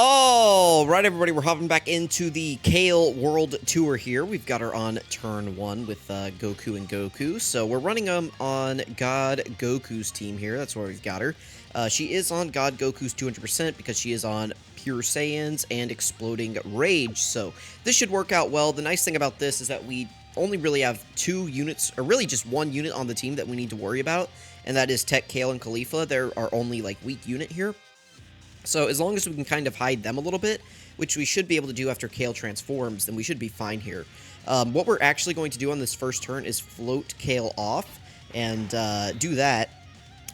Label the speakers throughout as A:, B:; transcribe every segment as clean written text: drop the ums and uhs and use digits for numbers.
A: All right, everybody, we're hopping back into the KALE World Tour here. We've got her on turn 1 with Goku and Goku. So we're running them on God Goku's team here. That's where we've got her. She is on God Goku's 200% because she is on Pure Saiyans and Exploding Rage. So this should work out well. The nice thing about this is that we only really have 2 units, or really just 1 unit on the team that we need to worry about, and that is Tech, KALE, and Khalifa. They're our only, like, weak unit here. So as long as we can kind of hide them a little bit, which we should be able to do after KALE transforms, then we should be fine here. What we're actually going to do on this first turn is float KALE off and do that.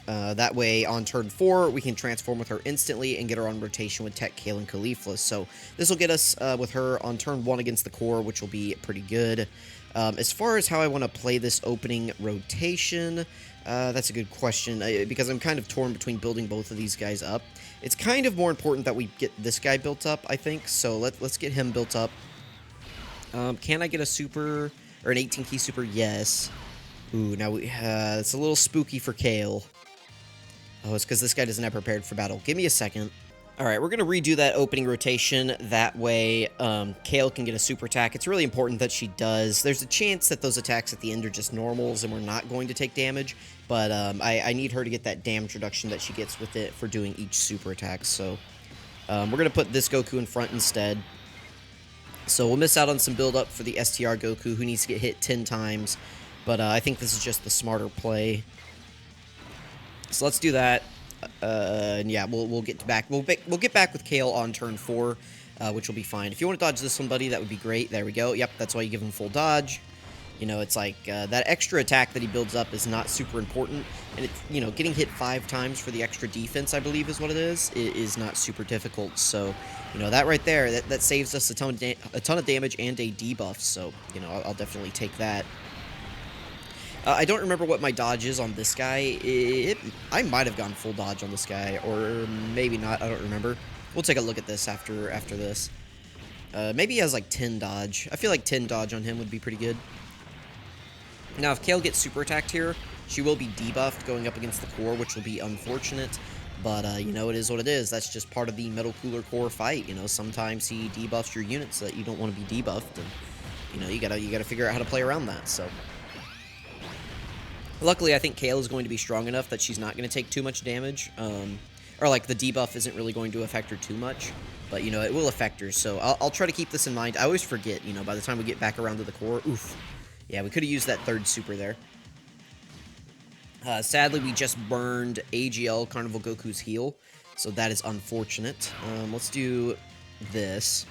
A: That way, on turn 4, we can transform with her instantly and get her on rotation with Tech, KALE, and Khalifa. So this will get us with her on turn 1 against the core, which will be pretty good. As far as how I want to play this opening rotation, that's a good question, because I'm kind of torn between building both of these guys up. It's kind of more important that we get this guy built up, I think, so let's get him built up. Can I get a super, or an 18-key super? Yes. Ooh, now it's a little spooky for KALE. Oh, it's because this guy doesn't have prepared for battle. Give me a second. Alright, we're going to redo that opening rotation. That way, KALE can get a super attack. It's really important that she does. There's a chance that those attacks at the end are just normals and we're not going to take damage. But I need her to get that damage reduction that she gets with it for doing each super attack. So we're going to put this Goku in front instead. So we'll miss out on some build up for the STR Goku, who needs to get hit 10 times. But I think this is just the smarter play. So let's do that. And yeah, we'll get back. We'll get back with KALE on turn 4, which will be fine. If you want to dodge this one, buddy, that would be great. There we go. Yep, that's why you give him full dodge. You know, it's like that extra attack that he builds up is not super important, and it's, you know, getting hit 5 times for the extra defense, I believe, is what it is not super difficult. So, you know, that right there, that saves us a ton of damage and a debuff. So, you know, I'll definitely take that. I don't remember what my dodge is on this guy. I might have gone full dodge on this guy, or maybe not. I don't remember. We'll take a look at this after this. Maybe he has like 10 dodge. I feel like 10 dodge on him would be pretty good. Now, if KALE gets super attacked here, she will be debuffed going up against the core, which will be unfortunate. But, you know, it is what it is. That's just part of the Metal Cooler core fight. You know, sometimes he debuffs your units so that you don't want to be debuffed. And, you know, you gotta figure out how to play around that, so. Luckily, I think KALE is going to be strong enough that she's not going to take too much damage. Or, like, the debuff isn't really going to affect her too much. But, you know, it will affect her. So I'll try to keep this in mind. I always forget, you know, by the time we get back around to the core. Oof. Yeah, we could have used that 3rd super there. Sadly, we just burned AGL, Carnival Goku's heal. So that is unfortunate. Let's do this.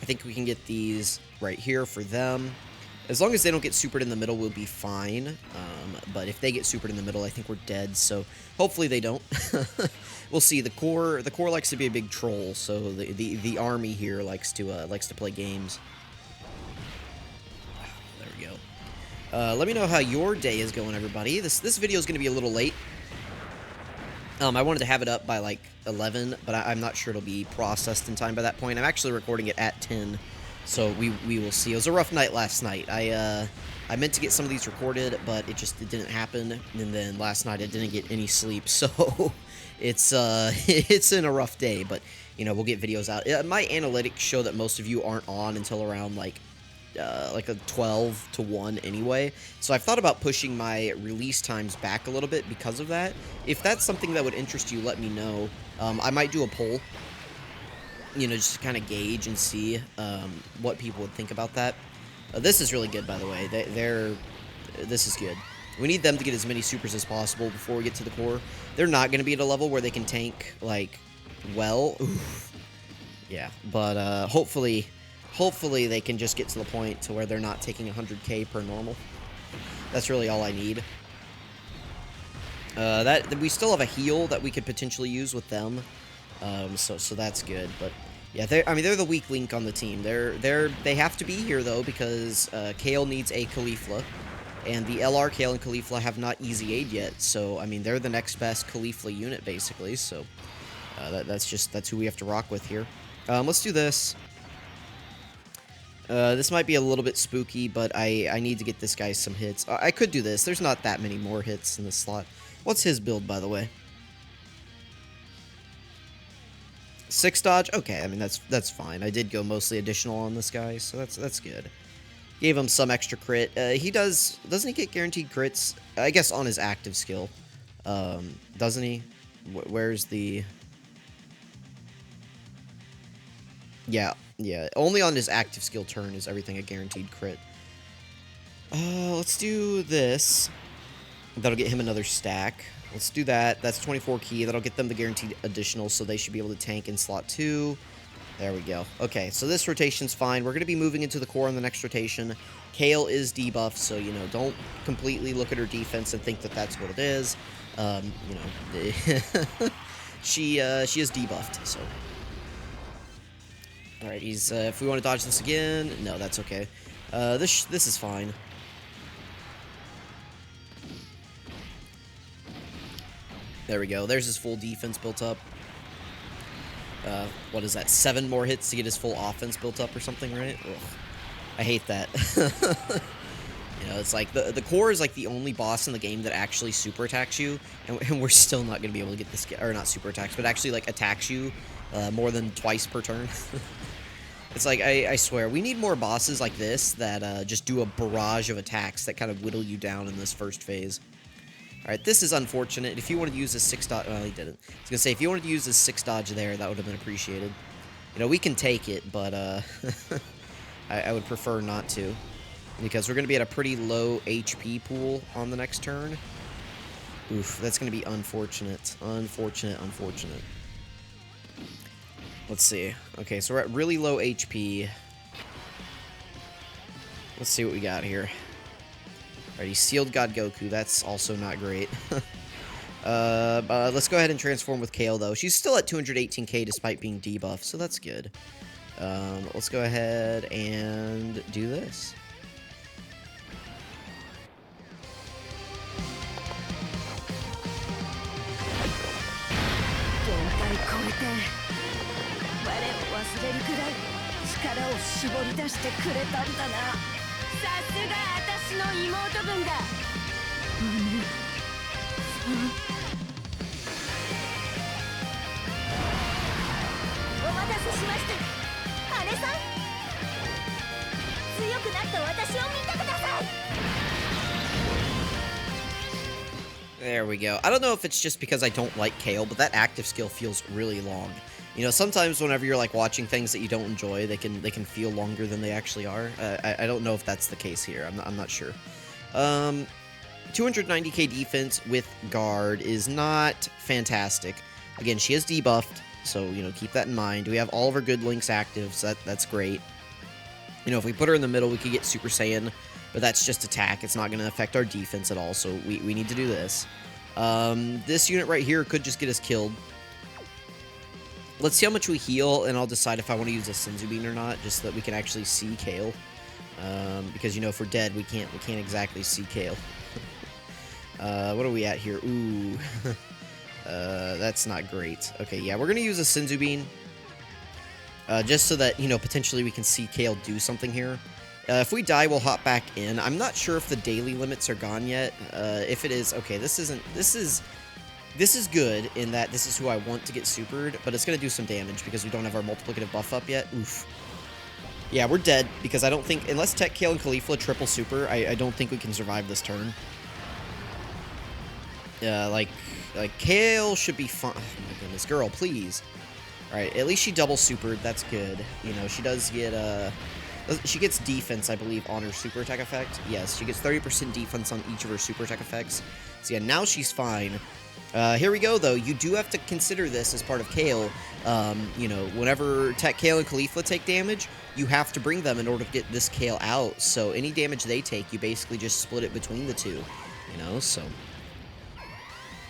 A: I think we can get these right here for them. As long as they don't get supered in the middle, we'll be fine. But if they get supered in the middle, I think we're dead. So hopefully they don't. We'll see. The core likes to be a big troll. So the army here likes to play games. There we go. Let me know how your day is going, everybody. This video is going to be a little late. I wanted to have it up by like 11, but I'm not sure it'll be processed in time by that point. I'm actually recording it at 10. So we will see. It was a rough night last night. I meant to get some of these recorded, but it didn't happen. And then last night I didn't get any sleep. So it's in a rough day. But you know, we'll get videos out. My analytics show that most of you aren't on until around like a 12 to 1 anyway. So I've thought about pushing my release times back a little bit because of that. If that's something that would interest you, let me know. I might do a poll. You know, just to kind of gauge and see what people would think about that. This is really good, by the way. This is good. We need them to get as many supers as possible before we get to the core. They're not going to be at a level where they can tank, like, well. Oof. Yeah, but hopefully they can just get to the point to where they're not taking 100k per normal. That's really all I need. We still have a heal that we could potentially use with them. So that's good, but yeah, they're the weak link on the team. They have to be here though because KALE needs a Khalifa, and the LR, KALE, and Khalifa have not easy aid yet. So I mean, they're the next best Khalifa unit basically. So that's who we have to rock with here. Let's do this. This might be a little bit spooky, but I need to get this guy some hits. I could do this. There's not that many more hits in this slot. What's his build, by the way? 6 dodge? Okay, I mean, that's fine. I did go mostly additional on this guy, so that's good. Gave him some extra crit. Doesn't he get guaranteed crits? I guess on his active skill. Doesn't he? Where's the... Yeah. Only on his active skill turn is everything a guaranteed crit. Let's do this. That'll get him another stack. Let's do that. That's 24 key. That'll get them the guaranteed additional, so they should be able to tank in slot 2. There we go. Okay, so this rotation's fine. We're going to be moving into the core on the next rotation. Kale is debuffed, so, you know, don't completely look at her defense and think that that's what it is. You know, she is debuffed, so... Alright, he's, if we want to dodge this again... No, that's okay. This is fine. There we go. There's his full defense built up. What is that? 7 more hits to get his full offense built up or something, right? Ugh. I hate that. You know, it's like the core is like the only boss in the game that actually super attacks you, and we're still not going to be able to get this, or not super attacks, but actually like attacks you more than twice per turn. It's like, I swear, we need more bosses like this that just do a barrage of attacks that kind of whittle you down in this first phase. Alright, this is unfortunate. If you wanted to use this 6 dodge... Well, he didn't. I was going to say, if you wanted to use this 6 dodge there, that would have been appreciated. You know, we can take it, but I would prefer not to. Because we're going to be at a pretty low HP pool on the next turn. Oof, that's going to be unfortunate. Unfortunate. Let's see. Okay, so we're at really low HP. Let's see what we got here. Alright, he sealed God Goku. That's also not great. Let's go ahead and transform with Kale, though. She's still at 218k despite being debuffed, so that's good. Let's go ahead and do this. There we go. I don't know if it's just because I don't like Kale, but that active skill feels really long. You know, sometimes whenever you're like watching things that you don't enjoy, they can feel longer than they actually are. I don't know if that's the case here. I'm not sure. 290k defense with guard is not fantastic. Again, she is debuffed, so you know, keep that in mind. We have all of her good links active, so that's great. You know, if we put her in the middle, we could get Super Saiyan, but that's just attack. It's not going to affect our defense at all, so we need to do this. This unit right here could just get us killed. Let's see how much we heal, and I'll decide if I want to use a Senzu Bean or not, just so that we can actually see Kale. Because, you know, if we're dead, we can't exactly see Kale. What are we at here? Ooh. That's not great. Okay, yeah, we're going to use a Senzu Bean. Just so that, you know, potentially we can see Kale do something here. If we die, we'll hop back in. I'm not sure if the daily limits are gone yet. If it is, okay, this is good in that this is who I want to get supered, but it's going to do some damage because we don't have our multiplicative buff up yet. Oof. Yeah, we're dead because I don't think, unless Tech, Kale, and Caulifla triple super, I don't think we can survive this turn. Like Kale should be fine. Oh my goodness, girl, please. Alright, at least she double supered. That's good. You know, she does get, she gets defense, I believe, on her super attack effect. Yes, she gets 30% defense on each of her super attack effects. So yeah, now she's fine. Here we go, though. You do have to consider this as part of Kale. You know, whenever Tech, Kale, and Caulifla take damage, you have to bring them in order to get this Kale out. So any damage they take, you basically just split it between the two. You know, so...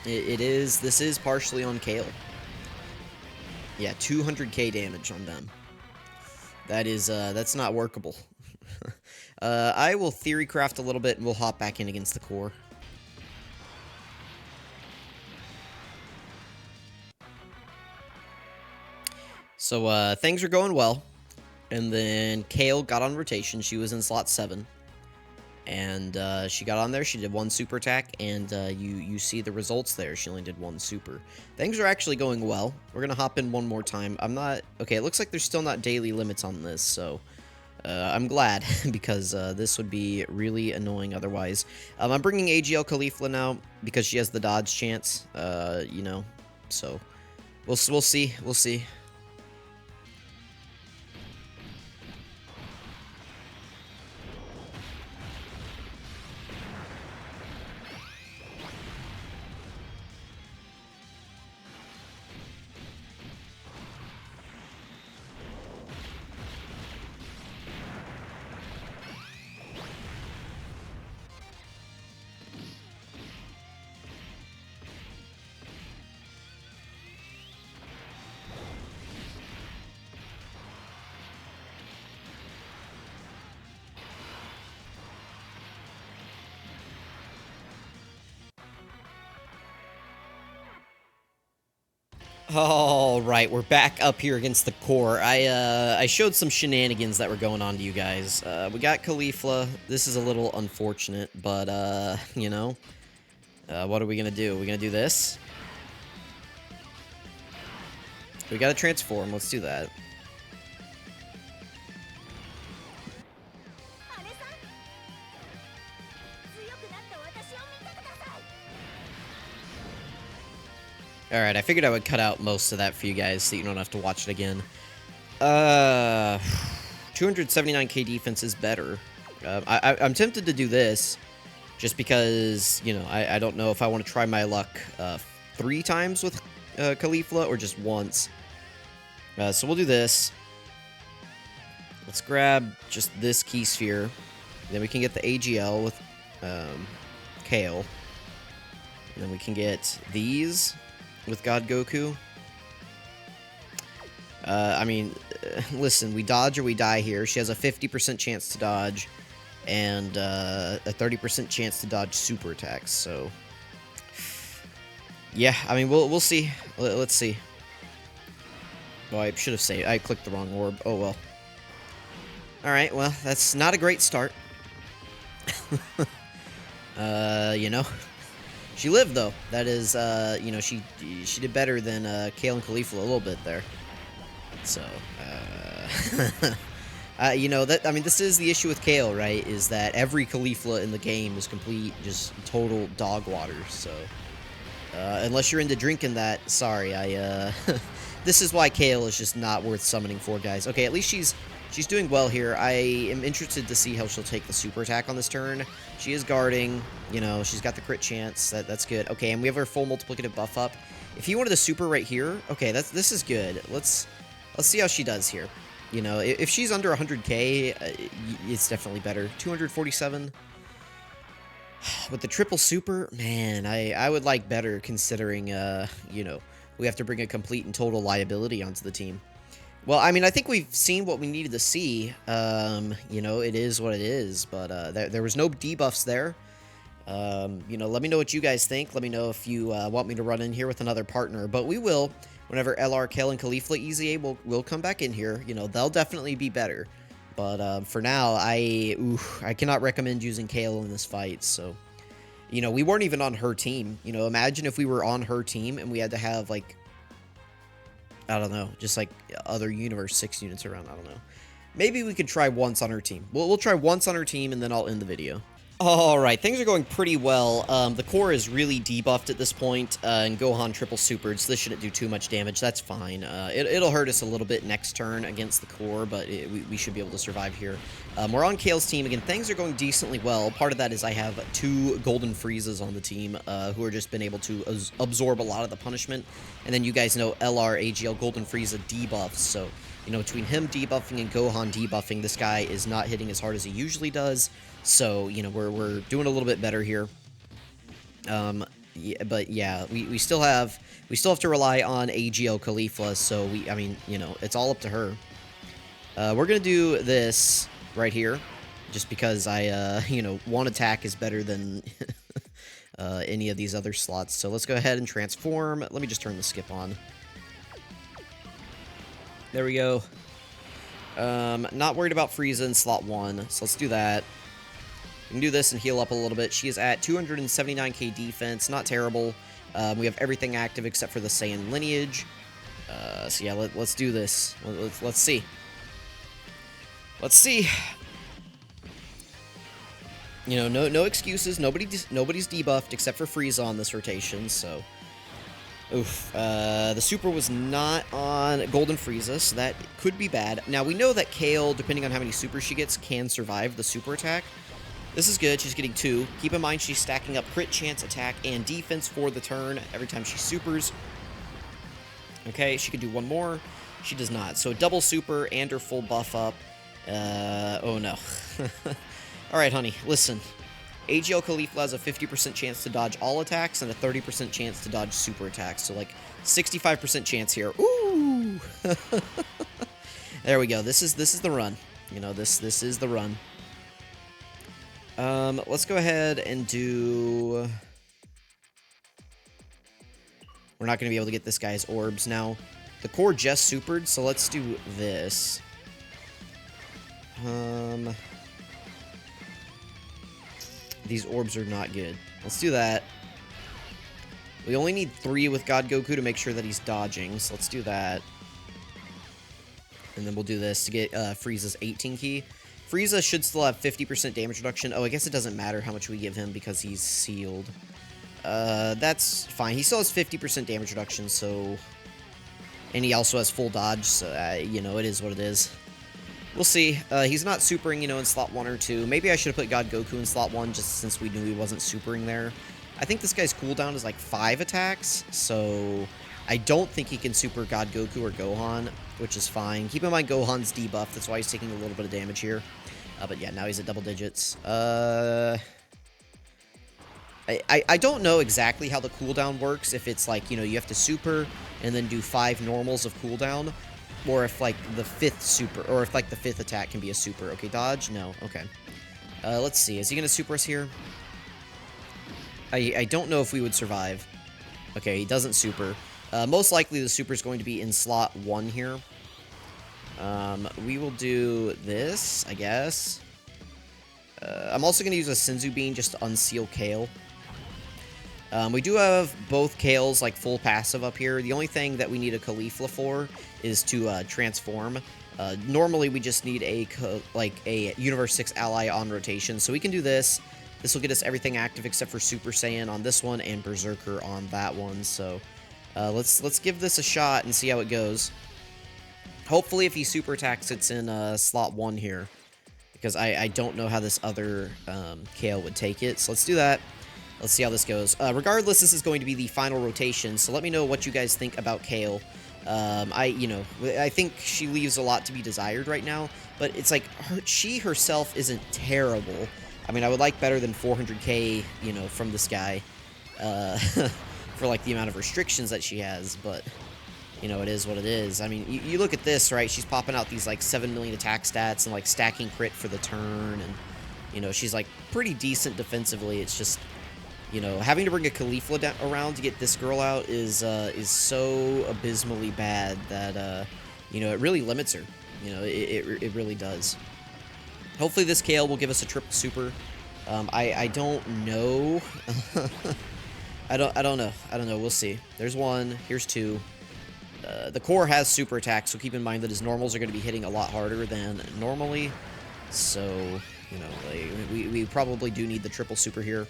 A: This is partially on Kale. Yeah, 200k damage on them. That is, that's not workable. I will theory craft a little bit and we'll hop back in against the core. So, things are going well. And then Kale got on rotation. She was in slot 7. And she got on there, she did 1 super attack, and you see the results there. She only did 1 super. Things are actually going well. We're going to hop in one more time. I'm not... Okay, it looks like there's still not daily limits on this, so... I'm glad, because this would be really annoying otherwise. I'm bringing AGL Caulifla now, because she has the dodge chance, you know, so... We'll see, we'll see. All right, we're back up here against the core. I showed some shenanigans that were going on to you guys. We got Caulifla. This is a little unfortunate, but you know, what are we gonna do? We're gonna do this. We gotta transform. Let's do that. Alright, I figured I would cut out most of that for you guys so you don't have to watch it again. 279k defense is better. I'm tempted to do this just because, you know, I don't know if I want to try my luck 3 times with Caulifla or just once. So we'll do this. Let's grab just this key sphere. Then we can get the AGL with KALE. And then we can get these with God Goku. I mean, listen, we dodge or we die here. She has a 50% chance to dodge and a 30% chance to dodge super attacks. So, yeah, I mean, we'll see. Let's see. Oh, I should have saved. I clicked the wrong orb. Oh, well. Alright, well, that's not a great start. You know. She lived, though. That is, you know, she did better than KALE and Caulifla a little bit there. So, you know, I mean, this is the issue with KALE, right? Is that every Caulifla in the game is complete, just total dog water. So, unless you're into drinking that, sorry, this is why KALE is just not worth summoning for, guys. Okay, at least she's doing well here. I am interested to see how she'll take the super attack on this turn. She is guarding, you know, she's got the crit chance. That's good. Okay, and we have her full multiplicative buff up. If he wanted a super right here, okay, this is good. Let's see how she does here. You know, if she's under 100k, it's definitely better. 247 with the triple super, man, I would like better considering, you know, we have to bring a complete and total liability onto the team. Well, I mean, I think we've seen what we needed to see. You know, it is what it is, but there was no debuffs there. You know, let me know what you guys think. Let me know if you want me to run in here with another partner, but we will. Whenever LR, KALE, and Caulifla Easy A will come back in here, you know, they'll definitely be better. But for now, I cannot recommend using KALE in this fight, so... You know, we weren't even on her team. You know, imagine if we were on her team and we had to have, like... I don't know, just like other Universe 6 units around, I don't know. Maybe we could try once on her team. We'll try once on her team and then I'll end the video. Alright, things are going pretty well. The core is really debuffed at this point, and Gohan triple supered, so this shouldn't do too much damage. That's fine. It'll hurt us a little bit next turn against the core, but we should be able to survive here. We're on KALE's team. Again, things are going decently well. Part of that is I have 2 Golden Friezas on the team, who are just been able to absorb a lot of the punishment. And then you guys know LR, AGL, Golden Frieza debuffs, so... You know, between him debuffing and Gohan debuffing, this guy is not hitting as hard as he usually does. So, you know, we're doing a little bit better here. Yeah, but yeah, we still have to rely on AGL Caulifla, so I mean, you know, it's all up to her. We're gonna do this right here, just because you know, one attack is better than any of these other slots. So let's go ahead and transform. Let me just turn the skip on. There we go. Not worried about Frieza in slot 1, so let's do that. We can do this and heal up a little bit. She is at 279k defense. Not terrible. We have everything active except for the Saiyan lineage. So yeah, let's do this. Let's see. Let's see. You know, no excuses. Nobody's debuffed except for Frieza on this rotation, so... Oof. The super was not on Golden Frieza, so that could be bad. Now, we know that Kale, depending on how many supers she gets, can survive the super attack. This is good. She's getting 2. Keep in mind she's stacking up crit chance, attack, and defense for the turn every time she supers. Okay, she could do 1 more. She does not. So, double super and her full buff up. Oh no. Alright, honey, listen. AGL Caulifla has a 50% chance to dodge all attacks and a 30% chance to dodge super attacks. So, like, 65% chance here. Ooh! There we go. This is the run. You know, this is the run. Let's go ahead and do... We're not going to be able to get this guy's orbs now. The core just supered, so let's do this. These orbs are not good. Let's do that. We only need 3 with God Goku to make sure that he's dodging, so let's do that. And then we'll do this to get Frieza's 18 key. Frieza should still have 50% damage reduction. Oh, I guess it doesn't matter how much we give him because he's sealed. That's fine. He still has 50% damage reduction, so... And he also has full dodge, so, you know, it is what it is. We'll see. He's not supering, you know, in slot 1 or 2. Maybe I should have put God Goku in slot 1 just since we knew he wasn't supering there. I think this guy's cooldown is like 5 attacks, so I don't think he can super God Goku or Gohan, which is fine. Keep in mind Gohan's debuffed, that's why he's taking a little bit of damage here. But yeah, now he's at double digits. I don't know exactly how the cooldown works, if it's like, you know, you have to super and then do 5 normals of cooldown, or if, like, the 5th super, or if, like, the 5th attack can be a super. Okay, dodge? No. Okay. Let's see. Is he gonna super us here? I don't know if we would survive. Okay, he doesn't super. Most likely the super is going to be in slot 1 here. We will do this, I guess. I'm also going to use a Senzu Bean just to unseal Kale. We do have both Kales, like, full passive up here. The only thing that we need a Caulifla for is to transform. Normally, we just need a Universe 6 ally on rotation, so we can do this. This will get us everything active except for Super Saiyan on this one and Berserker on that one, so let's give this a shot and see how it goes. Hopefully, if he super attacks, it's in slot 1 here, because I don't know how this other Kale would take it, so let's do that. Let's see how this goes. Regardless, this is going to be the final rotation, so let me know what you guys think about Kale. I think she leaves a lot to be desired right now, but it's like, she herself isn't terrible. I mean, I would like better than 400k, you know, from this guy, for, like, the amount of restrictions that she has, but, you know, it is what it is. I mean, you look at this, right, she's popping out these, like, 7 million attack stats and, like, stacking crit for the turn, and, you know, she's, like, pretty decent defensively. It's just, you know, having to bring a Caulifla around to get this girl out is so abysmally bad that, you know, it really limits her. You know, it really does. Hopefully this Kale will give us a triple super. I don't know. I don't know. We'll see. There's 1. Here's 2. The core has super attack, so keep in mind that his normals are going to be hitting a lot harder than normally. So, you know, like, we probably do need the triple super here.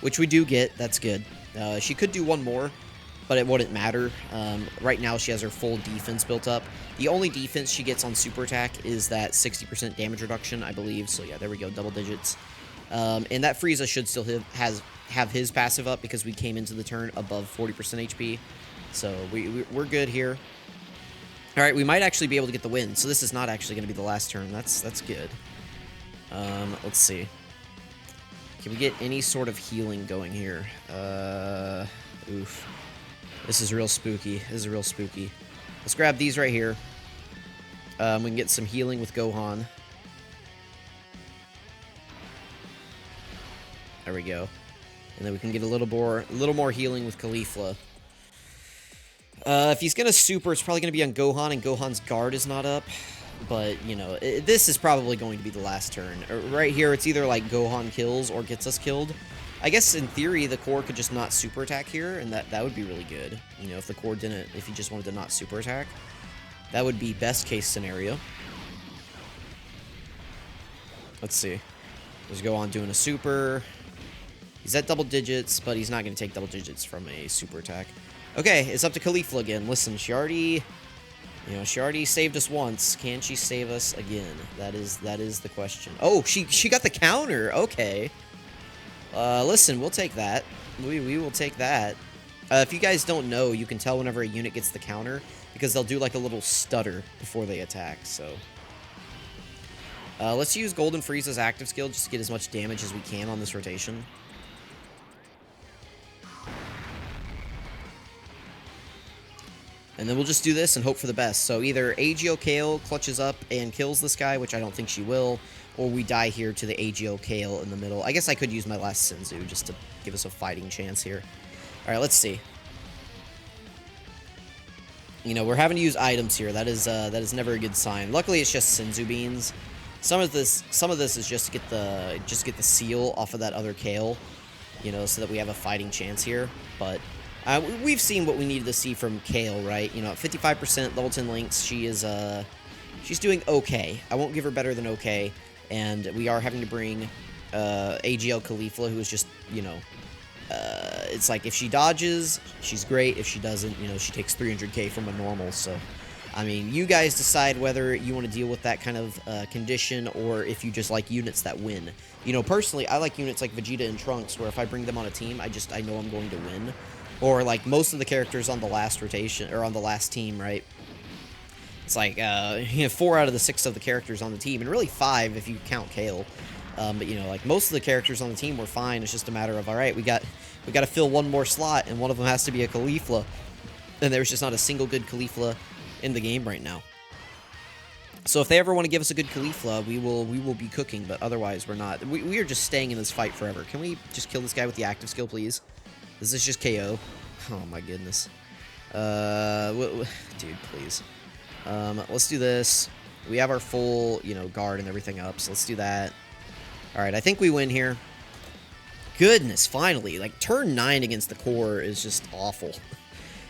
A: Which we do get. That's good. She could do 1 more, but it wouldn't matter. Right now, she has her full defense built up. The only defense she gets on super attack is that 60% damage reduction, I believe. So, yeah, there we go. Double digits. And that Frieza should still have his passive up because we came into the turn above 40% HP. So, we're good here. All right, we might actually be able to get the win. So, this is not actually going to be the last turn. That's good. Let's see. Can we get any sort of healing going here? Oof. This is real spooky. Let's grab these right here. We can get some healing with Gohan. There we go. And then we can get a little more healing with Caulifla. If he's gonna super, it's probably gonna be on Gohan, and Gohan's guard is not up. But, you know, this is probably going to be the last turn. Right here, it's either, like, Gohan kills or gets us killed. I guess, in theory, the core could just not super attack here, and that would be really good. You know, if the core didn't, if he just wanted to not super attack. That would be best case scenario. Let's see. Let's go on doing a super. He's at double digits, but he's not going to take double digits from a super attack. Okay, it's up to Caulifla again. Listen, she already saved us once. Can she save us again? That is the question. Oh, she got the counter. Okay. Listen, we'll take that. We will take that. If you guys don't know, you can tell whenever a unit gets the counter because they'll do like a little stutter before they attack. So, let's use Golden Frieza's active skill just to get as much damage as we can on this rotation. And then we'll just do this and hope for the best. So either AGL KALE clutches up and kills this guy, which I don't think she will, or we die here to the AGL KALE in the middle. I guess I could use my last Senzu just to give us a fighting chance here. Alright, let's see. You know, we're having to use items here. That is never a good sign. Luckily, it's just Senzu beans. Some of this is just to get the seal off of that other KALE, you know, so that we have a fighting chance here. But we've seen what we needed to see from KALE, right? You know, at 55% level 10 links, she's doing okay. I won't give her better than okay. And we are having to bring AGL Caulifla, who is just, you know, it's like if she dodges, she's great. If she doesn't, you know, she takes 300k from a normal. So, I mean, you guys decide whether you want to deal with that kind of condition or if you just like units that win. You know, personally, I like units like Vegeta and Trunks, where if I bring them on a team, I know I'm going to win. Or like most of the characters on the last rotation or on the last team, right? It's like 4 out of the 6 of the characters on the team, and really 5 if you count KALE. But you know, like most of the characters on the team were fine. It's just a matter of, all right, we got to fill one more slot, and one of them has to be a Caulifla, and there's just not a single good Caulifla in the game right now. So if they ever want to give us a good Caulifla, we will be cooking. But otherwise, we're not. We are just staying in this fight forever. Can we just kill this guy with the active skill, please? This is just KO. Oh my goodness. Dude, please. Let's do this. We have our full, you know, guard and everything up, so let's do that. Alright, I think we win here. Goodness, finally. Like, turn 9 against the core is just awful.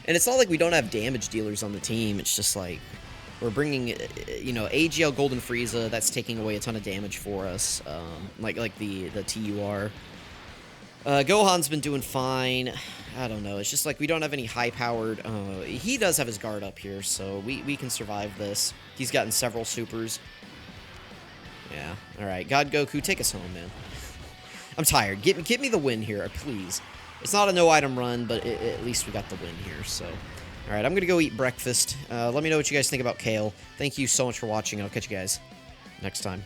A: And it's not like we don't have damage dealers on the team. It's just like, we're bringing, you know, AGL Golden Frieza. That's taking away a ton of damage for us. Like the TUR. Gohan's been doing fine. I don't know. It's just like we don't have any high-powered... he does have his guard up here, so we can survive this. He's gotten several supers. Yeah. All right. God Goku, take us home, man. I'm tired. Get me the win here, please. It's not a no-item run, but at least we got the win here, so... All right, I'm going to go eat breakfast. Let me know what you guys think about KALE. Thank you so much for watching, and I'll catch you guys next time.